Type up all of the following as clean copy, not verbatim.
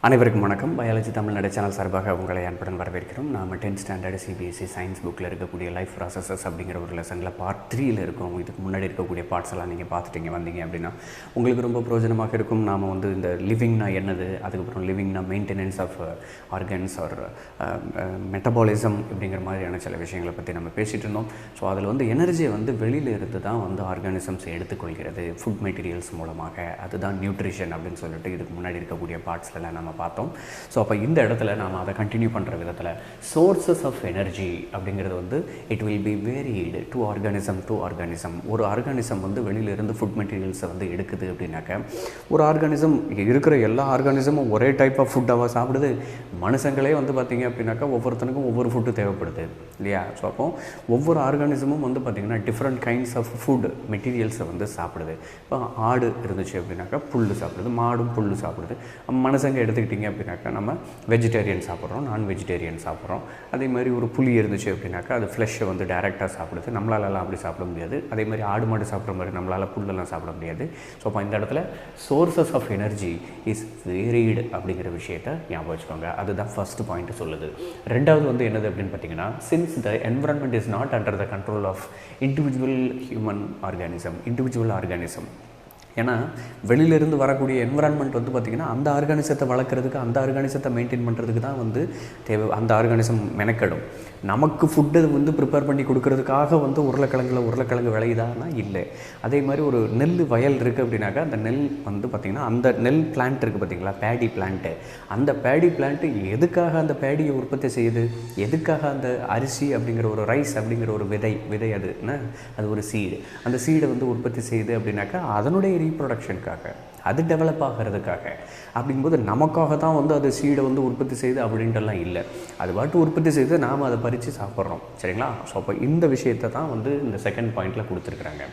அனைவருக்கும் வணக்கம். Biology Tamil Nadu channel சார்பாக உங்களை அன்புடன் வரவேற்கிறோம். நாம் 10th ஸ்டாண்டர்ட் cbse சயின்ஸ் புக்கில் இருக்கக்கூடிய லைஃப் ப்ராசஸஸ் அப்படிங்கிற ஒரு லெசனில் பார்ட் 3ல் இருக்கும். இதுக்கு முன்னாடி இருக்கக்கூடிய பார்ட்ஸ் எல்லாம் நீங்கள் பார்த்துட்டீங்க வந்தீங்க அப்படின்னா உங்களுக்கு ரொம்ப பிரயோஜனமாக இருக்கும். நாம் இந்த லிவிங்னா என்னது, அதுக்கப்புறம் லிவிங்னா maintenance of organs or metabolism இப்படிங்கிற மாதிரியான சில விஷயங்களை பற்றி நம்ம பேசிகிட்டு இருந்தோம். ஸோ அதில் எனர்ஜியை வெளியில் இருந்து தான் ஆர்கானிசம்ஸ் எடுத்துக்கொள்கிறது ஃபுட் மெட்டீரியல்ஸ் மூலமாக. அதுதான் நியூட்ரிஷன் அப்படின்னு சொல்லிட்டு இதுக்கு முன்னாடி இருக்கக்கூடிய பார்ட்ஸ்லாம் நம்ம பார்த்தோம். ஸோ அப்போ இந்த இடத்துல நாம் அதை கண்டினியூ பண்ணுற விதத்தில் சோர்ஸஸ் ஆஃப் எனர்ஜி அப்படிங்கிறது it will B varied to organism. ஒரு ஆர்கானிசம் வெளியிலிருந்து ஃபுட் மெட்டீரியல்ஸை எடுக்குது அப்படின்னாக்க, ஒரு ஆர்கானிசம் இருக்கிற எல்லா ஆர்கானிசமும் ஒரே டைப் ஆஃப் ஃபுட்டாக சாப்பிடுது. மனுஷங்களே பார்த்திங்க அப்படின்னாக்கா ஒவ்வொருத்தனுக்கும் ஒவ்வொரு ஃபுட்டு தேவைப்படுது இல்லையா? ஸோ அப்போ ஒவ்வொரு ஆர்கானிசமும் பார்த்திங்கன்னா டிஃப்ரெண்ட் கைண்ட்ஸ் ஆஃப் ஃபுட் மெட்டீரியல்ஸை சாப்பிடுது. இப்போ ஆடு இருந்துச்சு அப்படின்னாக்கா புல் சாப்பிடுது, மாடும் புல் சாப்பிடுது. மனுஷங்க எடுத்துக்கிட்டிங்க அப்படின்னாக்கா நம்ம வெஜிடேரியன் சாப்பிட்றோம், நான் வெஜிடேரியன் சாப்பிட்றோம். அதே மாதிரி ஒரு புலி இருந்துச்சு அப்படின்னாக்கா அது ஃப்ளெஷ்ஷை டேரெக்டாக சாப்பிடுது. நம்மளாலலாம் அப்படி சாப்பிட முடியாது. அதே மாதிரி ஆடு மாடு சாப்பிட்ற மாதிரி நம்மளால் புல்லெல்லாம் சாப்பிட முடியாது. ஸோ அப்போ இந்த இடத்துல sources of energy is varied அப்படிங்கிற விஷயத்தை ஞாபகம் வச்சுக்கோங்க. அதுதான் ஃபர்ஸ்ட் பாயிண்ட் சொல்லுது. ரெண்டாவது என்னது அப்படின்னு பார்த்தீங்கன்னா, since the environment is not under the control of individual organism. ஏன்னா வெளியிலேருந்து வரக்கூடிய என்விரான்மெண்ட் பார்த்திங்கன்னா அந்த ஆர்கானிசத்தை வளர்க்குறதுக்கு, அந்த ஆர்கானிசத்தை மெயின்டைன் பண்ணுறதுக்கு தான் தேவை. அந்த ஆர்கானிசம் மெனக்கெடும். நமக்கு ஃபுட்டு ப்ரிப்பேர் பண்ணி கொடுக்கறதுக்காக உருளைக்கிழங்கு விளையுதான்னா இல்லை. அதே மாதிரி ஒரு நெல் வயல் இருக்குது அப்படின்னாக்கா அந்த நெல் பார்த்திங்கன்னா அந்த நெல் பிளான்ட் இருக்குது பார்த்திங்களா, பேடி பிளான்ட்டு. அந்த பேடி பிளான்ட்டு எதுக்காக அந்த பேடியை உற்பத்தி செய்யுது, எதுக்காக அந்த அரிசி அப்படிங்கிற ஒரு ரைஸ் அப்படிங்கிற ஒரு விதை அது ஒரு சீடு. அந்த சீடை உற்பத்தி செய்யுது அப்படின்னாக்கா அதனுடைய ரீப்ரொடக்ஷனுக்காக, அது டெவலப் ஆகிறதுக்காக. அப்படிங்கும்போது நமக்காக தான் அது சீடை உற்பத்தி செய்து அப்படின்ட்டுலாம் இல்லை. அது பாட்டு உற்பத்தி செய்து நாம் அதை பறித்து சாப்பிட்றோம். சரிங்களா? ஸோ அப்போ இந்த விஷயத்தை தான் இந்த செகண்ட் பாயிண்டில் கொடுத்துருக்குறாங்க.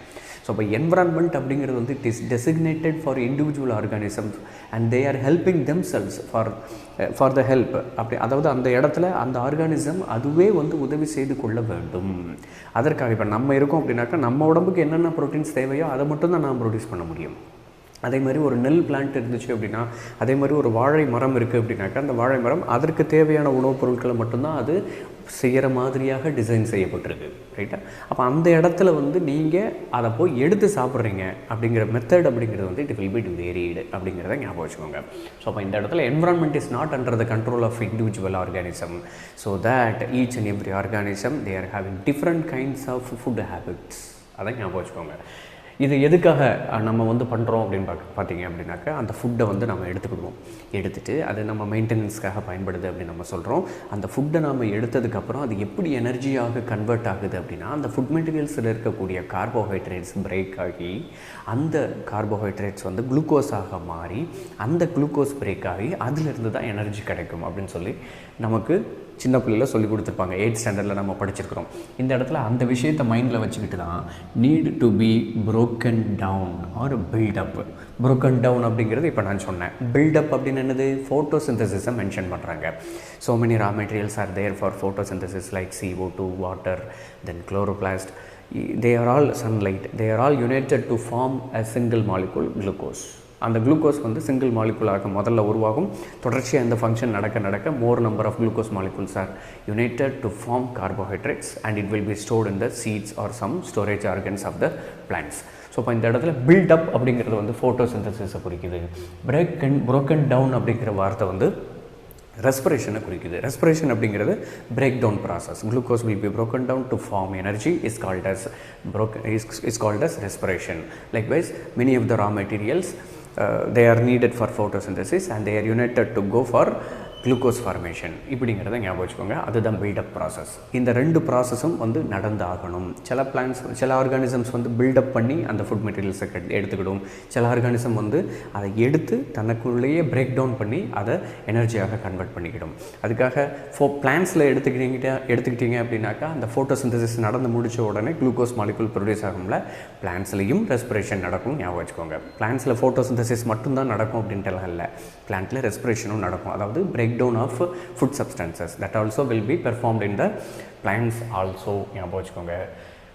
ஸோ அப்போ என்விரான்மெண்ட் அப்படிங்கிறது it is designated for individual organisms and they are helping themselves for the help. அப்படி அதாவது அந்த இடத்துல அந்த ஆர்கானிசம் அதுவே உதவி செய்து கொள்ள வேண்டும். அதற்காக இப்போ நம்ம இருக்கோம் அப்படின்னாக்கா நம்ம உடம்புக்கு என்னென்ன ப்ரோட்டீன்ஸ் தேவையோ அதை மட்டும் தான் நாம் ப்ரொடியூஸ் பண்ண முடியும். அதே மாதிரி ஒரு நெல் பிளான்ட் இருந்துச்சு அப்படின்னா, அதே மாதிரி ஒரு வாழை மரம் இருக்குது அப்படின்னாக்கா அந்த வாழை மரம் அதற்கு தேவையான உணவுப் பொருட்களை மட்டும்தான் அது செய்கிற மாதிரியாக டிசைன் செய்யப்பட்டிருக்கு. ரைட்டா? அப்போ அந்த இடத்துல நீங்கள் அதை போய் எடுத்து சாப்பிட்றீங்க அப்படிங்கிற மெத்தட் அப்படிங்கிறது இட் வில் பி வேரிடு அப்படிங்கிறத ஞாபகம் வச்சுக்கோங்க. ஸோ அப்போ இந்த இடத்துல environment is not under the control of individual organism. So that each and every organism they are having different kinds of food habits. அதை ஞாபகம் வச்சுக்கோங்க. இது எதுக்காக நம்ம பண்ணுறோம் அப்படின்னு பார்த்தீங்க அப்படின்னாக்கா, அந்த ஃபுட்டை நம்ம எடுத்துக்கிடுவோம். எடுத்துகிட்டு அது நம்ம மெயின்டெனன்ஸ்க்காக பயன்படுது அப்படின்னு நம்ம சொல்கிறோம். அந்த ஃபுட்டை நம்ம எடுத்ததுக்கப்புறம் அது எப்படி எனர்ஜியாக கன்வெர்ட் ஆகுது அப்படின்னா, அந்த ஃபுட் மெட்டீரியல்ஸில் இருக்கக்கூடிய கார்போஹைட்ரேட்ஸ் பிரேக் ஆகி அந்த கார்போஹைட்ரேட்ஸ் குளுக்கோஸாக மாறி அந்த குளுக்கோஸ் பிரேக் ஆகி அதிலிருந்து தான் எனர்ஜி கிடைக்கும் அப்படின்னு சொல்லி நமக்கு சின்ன பிள்ளையில் சொல்லி கொடுத்துருப்பாங்க. 8th ஸ்டாண்டர்டில் நம்ம படிச்சிருக்கிறோம். இந்த இடத்துல அந்த விஷயத்தை மைண்டில் வச்சுக்கிட்டு தான் need to be broken down or build up. broken down அப்படிங்கிறது இப்போ நான் சொன்னேன். பில்டப் அப்படின்னு என்னது, ஃபோட்டோசிந்தசிஸை மென்ஷன் பண்ணுறாங்க. so many raw materials are there for photosynthesis like CO2, water, then chloroplast. they are all sunlight. they are all united to form a single molecule glucose. அந்த glucose single மாலிகுலாக முதல்ல உருவாகும். தொடர்ச்சியாக இந்த ஃபங்க்ஷன் நடக்க more number of glucose molecules are united to form carbohydrates and it will be stored in the seeds or some storage organs of the plants. So இப்போ இந்த இடத்துல பில்டப் அப்படிங்கிறது ஃபோட்டோசிந்தசிஸை குறிக்குது. broken down அப்படிங்கிற வார்த்தை ரெஸ்பிரேஷனை குறிக்குது. ரெஸ்பிரேஷன் அப்படிங்கிறது break down process. Glucose will be broken down to form energy is called as respiration. Likewise, many of the raw materials they are needed for photosynthesis and they are united to go for glucose formation இப்படிங்கிறத ஞாபகம் வச்சுக்கோங்க. அதுதான் build up process. இந்த ரெண்டு ப்ராசஸும் நடந்தாகணும். சில plans, சில organisms build up பண்ணி அந்த ஃபுட் மெட்டீரியல்ஸை எடுத்துக்கிடும். சில ஆர்கானிசம் அதை எடுத்து தனக்குள்ளேயே பிரேக் டவுன் பண்ணி அதை எனர்ஜியாக கன்வெர்ட் பண்ணிக்கிடும். அதுக்காக பிளான்ஸில் எடுத்துக்கிட்டீங்க அப்படின்னாக்கா அந்த ஃபோட்டோசிந்தசிஸ் நடந்து முடித்த உடனே குளுக்கோஸ் மாலிகுல் ப்ரொடியூஸ் ஆகும்ல. பிளான்ஸ்லேயும் ரெஸ்பிரேஷன் நடக்கும், ஞாபகம் வச்சுக்கோங்க. பிளான்ஸில் ஃபோட்டோசிந்தசிஸ் மட்டும்தான் நடக்கும் அப்படின்ட்டுலாம் இல்லை. பிளான்ட்டில் ரெஸ்பிரேஷனும் நடக்கும். அதாவது breakdown of food substances that also will be performed in the plants also. ஞாபகம் வச்சுக்கோங்க.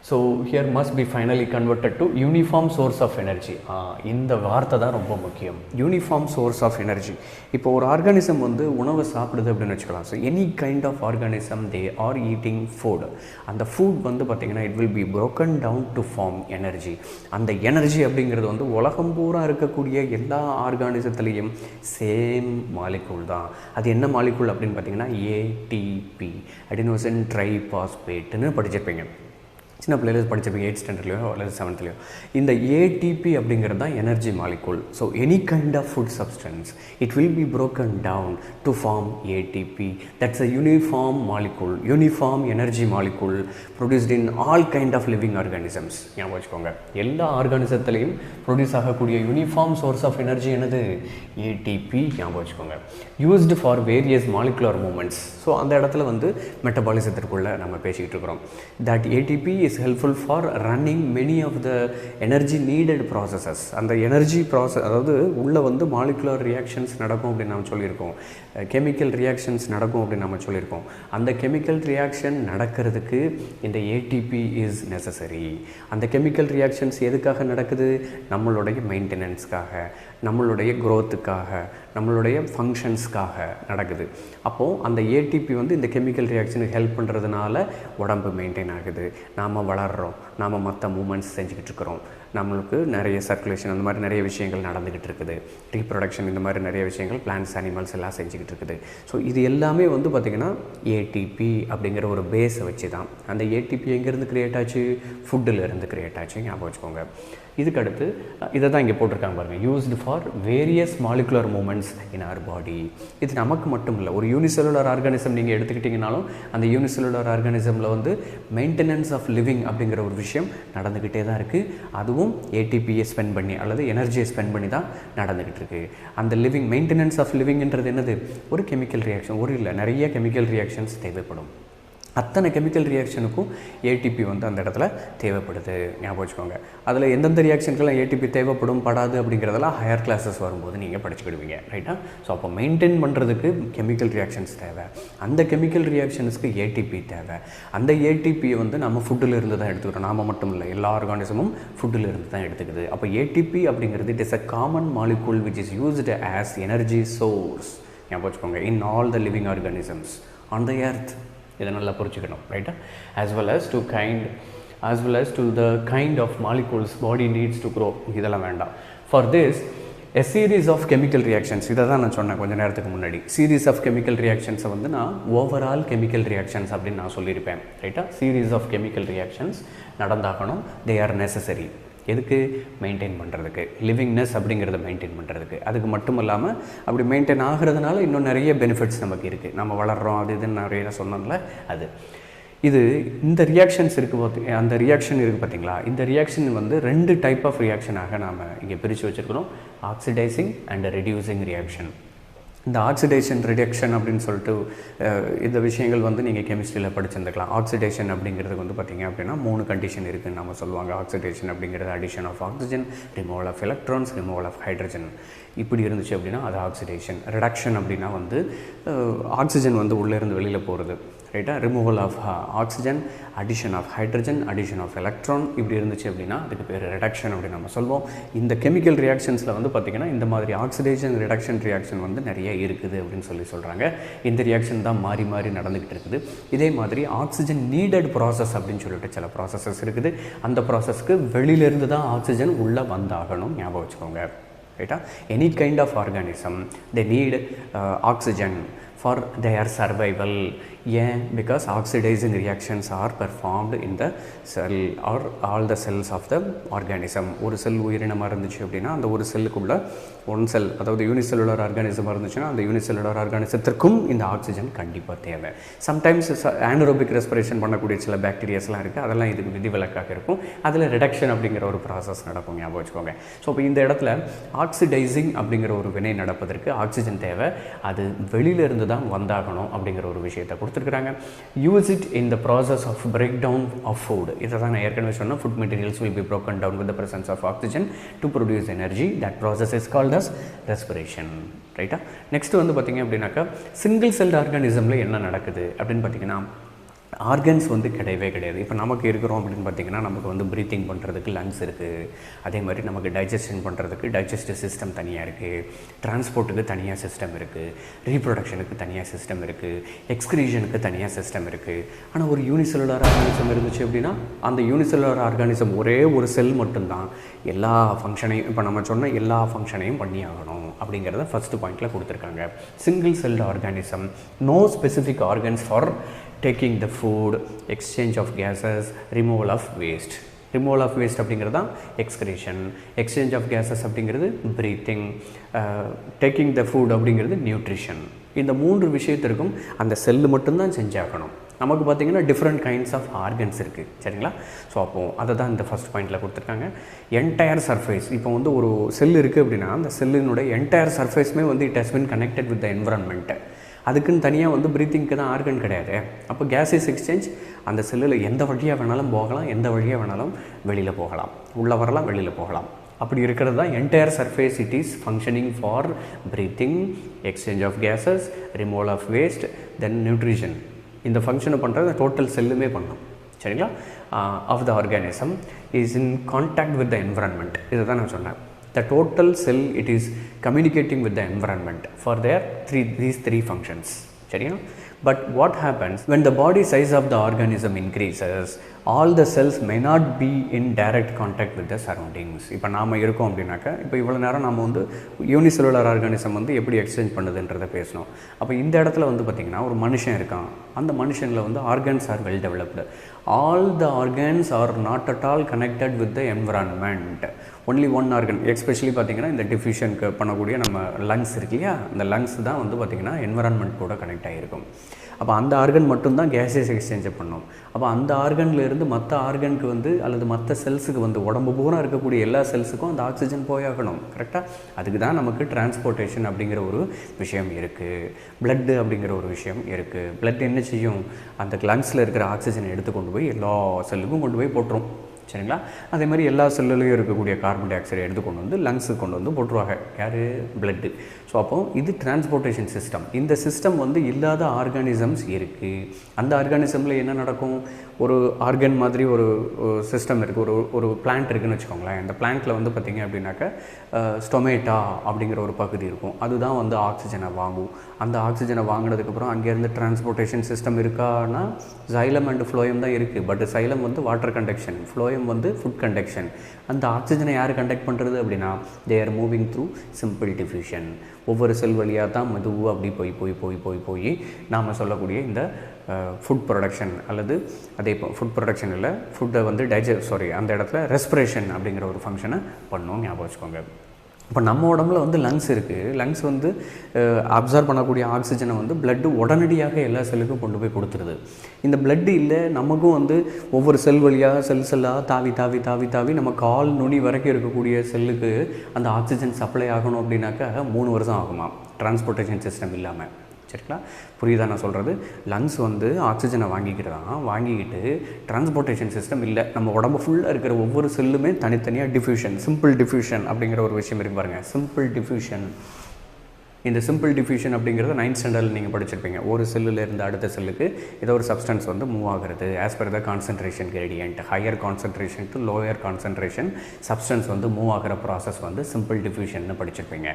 So here must be finally converted to uniform source of energy. இந்த வார்த்தை தான் ரொம்ப முக்கியம், யூனிஃபார்ம் சோர்ஸ் ஆஃப் எனர்ஜி. இப்போ ஒரு ஆர்கானிசம் வந்து உணவை சாப்பிடுது அப்படின்னு வச்சுக்கலாம். So any kind of organism they are eating food. அந்த ஃபுட் வந்து பார்த்திங்கன்னா it will be broken down to form energy. அந்த எனர்ஜி அப்படிங்கிறது வந்து உலகம் பூரா இருக்கக்கூடிய எல்லா ஆர்கானிசத்துலேயும் சேம் மாலிகூல் தான். அது என்ன மாலிகூல் அப்படின்னு பார்த்திங்கன்னா ஏடிபி, அடினோசின் ட்ரைபாஸ்பேட்னு படிச்சிருப்பீங்க. சின்ன பிள்ளைகள் படிச்சிருப்பீங்க 8th ஸ்டாண்டர்ட்லையோ அல்லது 7thலையோ. இந்த ஏடிபி அப்படிங்கிறது தான் energy molecule. So any kind of food substance it will be broken down to form ATP. That's a uniform molecule, uniform energy molecule produced in all kind of living organisms. ஞாபகம் வச்சுக்கோங்க, எல்லா ஆர்கானிசத்துலேயும் produce ஆகக்கூடிய uniform source of energy என்னது? ATP. ஞாபகம் வச்சுக்கோங்க. Used for various molecular movements. So அந்த இடத்துல வந்து மெட்டபாலிசத்திற்குள்ளே நம்ம பேசிக்கிட்டு இருக்கிறோம். That ATP is helpful for running many of the energy needed processes. அந்த எனர்ஜி ப்ராசஸ், அதாவது உள்ளே வந்து மாலிகுலர் ரியாக்ஷன்ஸ் நடக்கும் அப்படின்னு நம்ம சொல்லியிருக்கோம், கெமிக்கல் ரியாக்ஷன்ஸ் நடக்கும் அப்படின்னு நம்ம சொல்லியிருக்கோம். அந்த கெமிக்கல் ரியாக்ஷன் நடக்கிறதுக்கு இந்த ஏடிபி இஸ் நெசசரி. அந்த கெமிக்கல் ரியாக்ஷன்ஸ் எதுக்காக நடக்குது? நம்மளுடைய மெயின்டெனன்ஸ்க்காக, நம்மளுடைய க்ரோத்துக்காக, நம்மளுடைய ஃபங்க்ஷன்ஸ்க்காக நடக்குது. அப்போது அந்த ஏடிபி வந்து இந்த கெமிக்கல் ரியாக்ஷனுக்கு ஹெல்ப் பண்ணுறதுனால உடம்பு மெயின்டைன் ஆகுது, நாம் வளர்கிறோம், நாம் மற்ற மூமெண்ட்ஸ் செஞ்சுக்கிட்டு இருக்கிறோம், நம்மளுக்கு நிறைய சர்க்குலேஷன் அந்த மாதிரி நிறைய விஷயங்கள் நடந்துக்கிட்டு இருக்குது, ரீப்ரொடக்ஷன் இந்த மாதிரி நிறைய விஷயங்கள் பிளான்ட்ஸ் அனிமல்ஸ் எல்லாம் செஞ்சுக்கிட்டு இருக்குது. ஸோ இது எல்லாமே வந்து பார்த்திங்கன்னா ஏடிபி அப்படிங்கிற ஒரு பேஸை வச்சு தான். அந்த ஏடிபி எங்கேருந்து க்ரியேட் ஆச்சு? ஃபுட்டில் இருந்து க்ரியேட் ஆச்சு. ஞாபகம் வச்சுக்கோங்க. இதுக்கடுத்து இதை தான் இங்கே போட்டிருக்காங்க பாருங்கள், used for various molecular movements in our body. இது நமக்கு மட்டும் இல்லை, ஒரு யூனிசெல்லுலர் ஆர்கானிசம் நீங்கள் எடுத்துக்கிட்டிங்கனாலும் அந்த யூனிசெல்லுலர் ஆர்கானிசமில் வந்து மெயின்டெனன்ஸ் ஆஃப் லிவிங் அப்படிங்கிற ஒரு விஷயம் நடந்துக்கிட்டே தான் இருக்குது. அதுவும் ஏடிபியை ஸ்பெண்ட் பண்ணி அல்லது எனர்ஜியை ஸ்பெண்ட் பண்ணி தான் நடந்துக்கிட்டு இருக்குது. அந்த லிவிங், மெயின்டெனன்ஸ் ஆஃப் லிவிங்ன்றது என்னது? ஒரு கெமிக்கல் ரியாக்ஷன். ஒரு இல்லை, நிறைய கெமிக்கல் ரியாக்ஷன்ஸ் தேவைப்படும். அத்தனை கெமிக்கல் ரியாக்ஷனுக்கும் ஏடிபி வந்து அந்த இடத்துல தேவைப்படுது. ஞாபகம் வச்சுக்கோங்க. அதில் எந்தெந்த ரியாக்ஷனுக்கெல்லாம் ஏடிபி தேவைப்படும் படாது அப்படிங்கிறதெல்லாம் ஹையர் கிளாஸஸ் வரும்போது நீங்கள் படிச்சுக்கிடுவீங்க. ரைட்டா? ஸோ அப்போ மெயின்டைன் பண்ணுறதுக்கு கெமிக்கல் ரியாக்ஷன்ஸ் தேவை, அந்த கெமிக்கல் ரியாக்ஷன்ஸ்க்கு ஏடிபி தேவை. அந்த ஏடிபியை வந்து நம்ம ஃபுட்டில் இருந்து தான் எடுத்துக்கிறோம். நாம் மட்டும் இல்லை, எல்லா ஆர்கானிசமும் ஃபுட்டில் இருந்து தான் எடுத்துக்குது. அப்போ ஏடிபி அப்படிங்கிறது it is a common molecule which is used as energy source. ஞாபகம் வச்சுக்கோங்க. In all the living organisms on the earth. இதை நல்லா புரிஞ்சுக்கணும். ரைட்டா? as well as to the kind of molecules body needs to grow. இதெல்லாம் வேண்டாம். For this a series of chemical reactions, இதை தான் நான் சொன்னேன் கொஞ்சம் நேரத்துக்கு முன்னாடி. series of chemical reactions வந்து நான் overall chemical reactions அப்படின்னு நான் சொல்லியிருப்பேன். ரைட்டா? series of chemical reactions நடந்தாகணும். they are necessary. எதுக்கு? மெயின்டைன் பண்ணுறதுக்கு, லிவிங்னஸ் அப்படிங்கிறத மெயின்டைன் பண்ணுறதுக்கு. அதுக்கு மட்டும் இல்லாமல் அப்படி மெயின்டைன் ஆகிறதுனால இன்னும் நிறைய பெனிஃபிட்ஸ் நமக்கு இருக்குது. நம்ம வளர்கிறோம், அது இதுன்னு நிறைய சொன்னோம்ல. அது இது இந்த ரியாக்ஷன்ஸ் இருக்குது, அந்த ரியாக்ஷன் இருக்குது பார்த்தீங்களா? இந்த ரியாக்ஷன் வந்து 2 டைப் ஆஃப் ரியாக்ஷனாக நாம் இங்கே பிரித்து வச்சுருக்கிறோம், ஆக்சிடைசிங் அண்ட் ரெடியூசிங் ரியாக்ஷன். இந்த ஆக்சிடேஷன் ரிடக்ஷன் அப்படின்னு சொல்லிட்டு இந்த விஷயங்கள் வந்து நீங்கள் கெமிஸ்ட்ரியில் படிச்சிருந்துக்கலாம். ஆக்சிடேஷன் அப்படிங்கிறதுக்கு வந்து பார்த்திங்க அப்படின்னா 3 கண்டிஷன் இருக்குதுன்னு நம்ம சொல்லுவாங்க. ஆக்சிடேஷன் அப்படிங்கிறது addition of oxygen, removal of electrons, removal of hydrogen. இப்படி இருந்துச்சு அப்படின்னா அது ஆக்சிடேஷன். ரிடக்ஷன் அப்படின்னா வந்து ஆக்சிஜன் வந்து உள்ளேருந்து வெளியில் போகிறது. ரைட்டா? Removal of oxygen, addition of hydrogen, addition of electron. இப்படி இருந்துச்சு அப்படின்னா அதுக்கு பேர் ரிடக்ஷன் அப்படின்னு நம்ம சொல்லுவோம். இந்த கெமிக்கல் ரியாக்ஷன்ஸில் வந்து பார்த்திங்கன்னா இந்த மாதிரி ஆக்சிடேஷன் ரிடக்ஷன் ரியாக்ஷன் வந்து நிறைய இருக்குது அப்படின்னு சொல்கிறாங்க. இந்த ரியாக்ஷன் தான் மாறி மாறி நடந்துக்கிட்டு இருக்குது. இதே மாதிரி ஆக்சிஜன் நீடட் ப்ராசஸ் அப்படின்னு சொல்லிட்டு சில ப்ராசஸஸ் இருக்குது. அந்த ப்ராசஸ்க்கு வெளியிலேருந்து தான் ஆக்சிஜன் உள்ளே வந்தாகணும். ஞாபகம் வச்சுக்கோங்க. ரைட்டா? Any kind of organism they need oxygen for their survival. ஏன்? Because oxidising reactions are performed in the cell or all the cells of the organism. ஒரு செல் உயிரினமாக இருந்துச்சு அப்படின்னா அந்த ஒரு செல்லுக்குள்ளே ஒன் செல், அதாவது யூனிசெல்லுலர் ஆர்கானிசமாக இருந்துச்சுன்னா அந்த யூனிசெல்லுலர் ஆர்கானிசத்திற்கும் இந்த ஆக்சிஜன் கண்டிப்பாக தேவை. சம்டைம்ஸ் ஆனரோபிக் ரெஸ்பிரேஷன் பண்ணக்கூடிய சில பாக்டீரியாஸ்லாம் இருக்குது, அதெல்லாம் இதுக்கு விதிவிலக்காக இருக்கும். அதில் ரிடக்ஷன் அப்படிங்கிற ஒரு ப்ராசஸ் நடக்கும். ஞாபகம் வச்சுக்கோங்க. ஸோ இப்போ இந்த இடத்துல ஆக்சிடைசிங் அப்படிங்கிற ஒரு வினை நடப்பதற்கு ஆக்சிஜன் தேவை. அது வெளியிலிருந்து தான் வந்தாகணும் அப்படிங்கிற ஒரு விஷயத்தை கொடுத்துருக்குறாங்க. Use it in the process of break down of food. இதை தான் நான் ஏற்கனவே சொன்னேன். Food materials will be broken down with the presence of oxygen to produce energy. That process is called as respiration. ரைட்டா? நெக்ஸ்ட் வந்து பார்த்திங்க அப்படின்னாக்கா single celled ஆர்கானிசமில் என்ன நடக்குது அப்படின்னு பார்த்திங்கன்னா ஆர்கன்ஸ் வந்து கிடையவே கிடையாது. இப்போ நமக்கு இருக்கிறோம் அப்படின்னு பார்த்திங்கன்னா, நமக்கு வந்து ப்ரீத்திங் பண்ணுறதுக்கு லங்ஸ் இருக்குது. அதே மாதிரி நமக்கு டைஜஷன் பண்ணுறதுக்கு டைஜஸ்டிவ் சிஸ்டம் தனியாக இருக்குது, டிரான்ஸ்போர்ட்டுக்கு தனியாக சிஸ்டம் இருக்குது, ரீப்ரொடக்ஷனுக்கு தனியாக சிஸ்டம் இருக்குது, எக்ஸ்க்ரீஷனுக்கு தனியாக சிஸ்டம் இருக்குது. ஆனால் ஒரு யூனிசெல்லுலர் ஆர்கானிசம் இருந்துச்சு அப்படின்னா, அந்த யூனிசெல்லுலர் ஆர்கானிசம் ஒரே ஒரு செல் மட்டும்தான் எல்லா ஃபங்க்ஷனையும், இப்போ நம்ம சொன்ன எல்லா ஃபங்க்ஷனையும் பண்ணி ஆகணும் அப்படிங்கிறத ஃபஸ்ட்டு பாயிண்டில் கொடுத்துருக்காங்க. Single celled organism, no specific organs for taking the food, exchange of gases, removal of waste. removal of waste அப்படிங்கிறது தான் excretion, exchange of gases அப்படிங்கிறது breathing, taking the food அப்படிங்கிறது nutrition. இந்த 3 விஷயத்திற்கும் அந்த செல்லு மட்டும்தான் செஞ்சாகணும். நமக்கு பார்த்திங்கன்னா டிஃப்ரெண்ட் கைண்ட்ஸ் ஆஃப் ஆர்கன்ஸ் இருக்குது, சரிங்களா? ஸோ அப்போது அதை தான் இந்த ஃபஸ்ட் பாயிண்டில் கொடுத்துருக்காங்க. என்டையர் சர்ஃபேஸ், இப்போ வந்து ஒரு செல் இருக்குது அப்படின்னா அந்த செல்லினுடைய என்டையர் சர்ஃபேஸுமே வந்து it has been connected with the environment. அதுக்குன்னு தனியாக வந்து ப்ரீத்திங்க்கு தான் ஆர்கன் கிடையாது. அப்போ கேஸஸ் எக்ஸ்சேஞ்ச் அந்த செல்லில் எந்த வழியாக வேணாலும் போகலாம், எந்த வழியாக வேணாலும் வெளியில் போகலாம், உள்ளே வரலாம், வெளியில் போகலாம். அப்படி இருக்கிறது தான் entire surface. It is functioning for breathing, exchange of gases, removal of waste, then nutrition. இந்த ஃபங்க்ஷனை பண்ணுறது டோட்டல் செல்லுமே பண்ணும், சரிங்களா? Of the organism is in contact with the environment. இதை தான் நான் சொன்னேன். The total cell, it is communicating with the environment for these three functions. சரியா? But what happens when the body size of the organism increases, all the cells may not be in direct contact with the surroundings. இப்போ நாம் இருக்கோம் அப்படின்னாக்கா, இப்போ இவ்வளோ நேரம் நம்ம வந்து யூனிசெல்லுலர் ஆர்கானிசம் வந்து எப்படி எக்ஸ்சேஞ்ச் பண்ணுதுன்றதை பேசணும். அப்போ இந்த இடத்துல வந்து பார்த்திங்கன்னா ஒரு மனுஷன் இருக்கான். அந்த மனுஷனில் வந்து organs R well developed. All the organs R not at all connected with the environment. Only one organ, especially பார்த்திங்கன்னா இந்த டிஃப்யூஷனுக்கு பண்ணக்கூடிய நம்ம லங்ஸ் இருக்கு இல்லையா, அந்த லங்ஸ் தான் வந்து பார்த்திங்கன்னா என்விரான்மெண்ட் கூட கனெக்ட் ஆகிருக்கும். அப்போ அந்த ஆர்கன் மட்டும்தான் கேஸஸ் எக்ஸ்சேஞ்சை பண்ணும். அப்போ அந்த ஆர்கன்லேருந்து மற்ற ஆர்கனுக்கு வந்து அல்லது மற்ற செல்ஸுக்கு வந்து உடம்பு பூரா இருக்கக்கூடிய எல்லா செல்ஸுக்கும் அந்த ஆக்சிஜன் போயாகணும், கரெக்டாக? அதுக்கு தான் நமக்கு டிரான்ஸ்போர்ட்டேஷன் அப்படிங்கிற ஒரு விஷயம் இருக்குது, பிளட்டு அப்படிங்கிற ஒரு விஷயம் இருக்குது. பிளட் என்ன செய்யும்? அந்த லங்ஸில் இருக்கிற ஆக்சிஜனை எடுத்து கொண்டு போய் எல்லா செல்லுக்கும் கொண்டு போய் போட்டுரும், சரிங்களா? அதே மாதிரி எல்லா செல்லுலையும் இருக்கக்கூடிய கார்பன் டை ஆக்சைடை எடுத்து கொண்டு வந்து லங்ஸுக்கு கொண்டு வந்து போட்டுருவாங்க. யார்? பிளட்டு. ஸோ அப்போது இது டிரான்ஸ்போர்ட்டேஷன் சிஸ்டம். இந்த சிஸ்டம் வந்து இல்லாத ஆர்கானிசம்ஸ் இருக்குது. அந்த ஆர்கானிசமில் என்ன நடக்கும்? ஒரு ஆர்கன் மாதிரி ஒரு சிஸ்டம் இருக்குது, ஒரு பிளான்ட் இருக்குதுன்னு வச்சுக்கோங்களேன். அந்த பிளான்ட்டில் வந்து பார்த்திங்க அப்படின்னாக்கா ஸ்டொமேட்டா அப்படிங்கிற ஒரு பகுதி இருக்கும். அதுதான் வந்து ஆக்சிஜனை வாங்கும். அந்த ஆக்சிஜனை வாங்கினதுக்கப்புறம் அங்கேருந்து டிரான்ஸ்போர்ட்டேஷன் சிஸ்டம் இருக்கான்னா சைலம் அண்ட் ஃப்ளோயம் தான் இருக்குது. பட் சைலம் வந்து வாட்டர் கண்டக்ஷன், ஃப்ளோயம் வந்து ஃபுட் கண்டக்ஷன். அந்த ஆக்சிஜனை யார் கண்டக்ட் பண்ணுறது அப்படின்னா they are moving through simple diffusion. ஒவ்வொரு செல் வழியாக தான் மெதுவாக அப்படி போய் போய் போய் போய் போய் நாம் சொல்லக்கூடிய இந்த ஃபுட் ப்ரொடக்ஷன் அல்லது அதே ஃபுட் ப்ரொடக்ஷன் இல்லை, ஃபுட்டை வந்து அந்த இடத்துல ரெஸ்பிரேஷன் அப்படிங்கிற ஒரு ஃபங்க்ஷனை பண்ணோம், ஞாபகம் வச்சுக்கோங்க. இப்போ நம்ம உடம்புல வந்து லங்ஸ் இருக்குது. லங்ஸ் வந்து அப்சர்வ் பண்ணக்கூடிய ஆக்சிஜனை வந்து பிளட்டு உடனடியாக எல்லா செல்லுக்கும் கொண்டு போய் கொடுத்துருது. இந்த பிளட்டு இல்லை, நமக்கும் வந்து ஒவ்வொரு செல் வழியாக செல்லாக தாவி தாவி தாவி தாவி நம்ம கால் நுனி வரைக்கும் இருக்கக்கூடிய செல்லுக்கு அந்த ஆக்சிஜன் சப்ளை ஆகணும் அப்படின்னாக்கா 3 வருஷம் ஆகுமா, டிரான்ஸ்போர்ட்டேஷன் சிஸ்டம் இல்லாமல், சரிங்களா? புரியுதா நான் சொல்கிறது? லங்ஸ் வந்து ஆக்சிஜனை வாங்கிக்கிட்டு டிரான்ஸ்போர்ட்டேஷன் சிஸ்டம் இல்லை. நம்ம உடம்பு ஃபுல்லாக இருக்கிற ஒவ்வொரு செல்லுமே தனித்தனியாக டிஃப்யூஷன், சிம்பிள் டிஃப்யூஷன் அப்படிங்கிற ஒரு விஷயம் இருக்கு பாருங்கள். Simple diffusion. இந்த சிம்பிள் டிஃப்யூஷன் அப்படிங்கிறத 9th ஸ்டாண்டர்டில் நீங்கள் படிச்சிருப்பீங்க. ஒரு செல்லில் இருந்து அடுத்த செல்லுக்கு ஏதோ ஒரு சப்ஸ்டன்ஸ் வந்து மூவ் ஆகிறது as per the concentration gradient. Higher concentration to lower concentration substance வந்து மூவ் ஆகிற ப்ராசஸ் வந்து சிம்பிள் டிஃப்யூஷன் படிச்சிருப்பீங்க.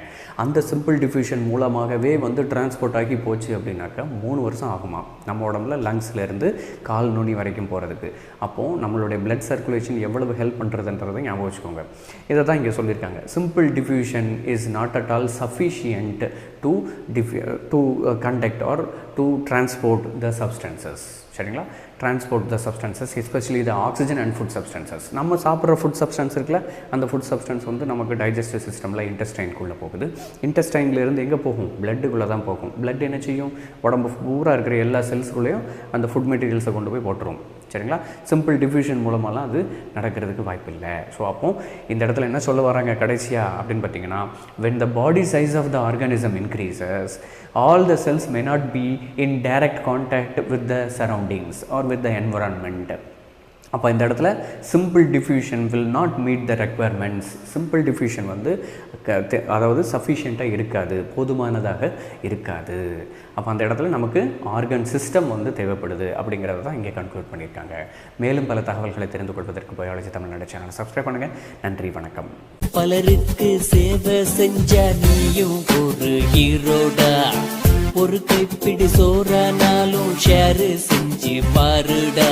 அந்த சிம்பிள் டிஃப்யூஷன் மூலமாகவே வந்து டிரான்ஸ்போர்ட் ஆகி போச்சு அப்படின்னாக்கா 3 வருஷம் ஆகுமா நம்ம உடம்புல லங்ஸ்லேருந்து கால் நுனி வரைக்கும் போகிறதுக்கு. அப்போது நம்மளுடைய பிளட் சர்க்குலேஷன் எவ்வளவு ஹெல்ப் பண்ணுறதுன்றதை ஞாபகம் வச்சுக்கோங்க. இதை தான் இங்கே சொல்லியிருக்காங்க. Simple diffusion is not at all sufficient to conduct or to transport the substances. சரிங்களா? transport the substances, especially the oxygen and food substances. நம்ம சாப்பிட்ற ஃபுட் சப்ஸ்டன்ஸ் இருக்குல்ல, அந்த ஃபுட் சப்ஸ்டன்ஸ் வந்து நமக்கு டைஜஸ்டிவ் சிஸ்டமில் இன்டெஸ்டைனுக்குள்ளே போகுது. இன்டெஸ்டைன்லேருந்து எங்கே போகும்? பிளட்டுக்குள்ளே தான் போகும். பிளட் என்ன செய்யும்? உடம்பு பூரா இருக்கிற எல்லா செல்ஸ்குள்ளேயும் அந்த ஃபுட் மெட்டீரியல்ஸை கொண்டு போய் போட்டுரும், சரிங்களா? சிம்பிள் டிஃப்யூஷன் மூலமாலாம் அது நடக்கிறதுக்கு வாய்ப்பு இல்லை. ஸோ அப்போது இந்த இடத்துல என்ன சொல்ல வராங்க கடைசியாக அப்படின்னு பார்த்தீங்கன்னா, when the body size of the organism increases, all the cells may not be in direct contact with the surroundings or with the environment. அப்போ இந்த இடத்துல simple diffusion will not meet the requirements. Simple diffusion வந்து அதாவது சஃபிஷியண்ட்டாக இருக்காது, போதுமானதாக இருக்காது. அப்போ அந்த இடத்துல நமக்கு ஆர்கன் சிஸ்டம் வந்து தேவைப்படுது அப்படிங்கிறத தான் இங்கே கன்க்ளூட் பண்ணியிருக்காங்க. மேலும் பல தகவல்களை தெரிந்து கொள்வதற்கு பயாலஜி தமிழ்நாடு சேனலை சப்ஸ்கிரைப் பண்ணுங்கள். நன்றி, வணக்கம். பலருக்கு சேவை செஞ்ச நீயும் ஒரு ஹீரோடா. ஒரு கைப்பிடி சோறானாலும் ஷேர் செஞ்சு பாருடா.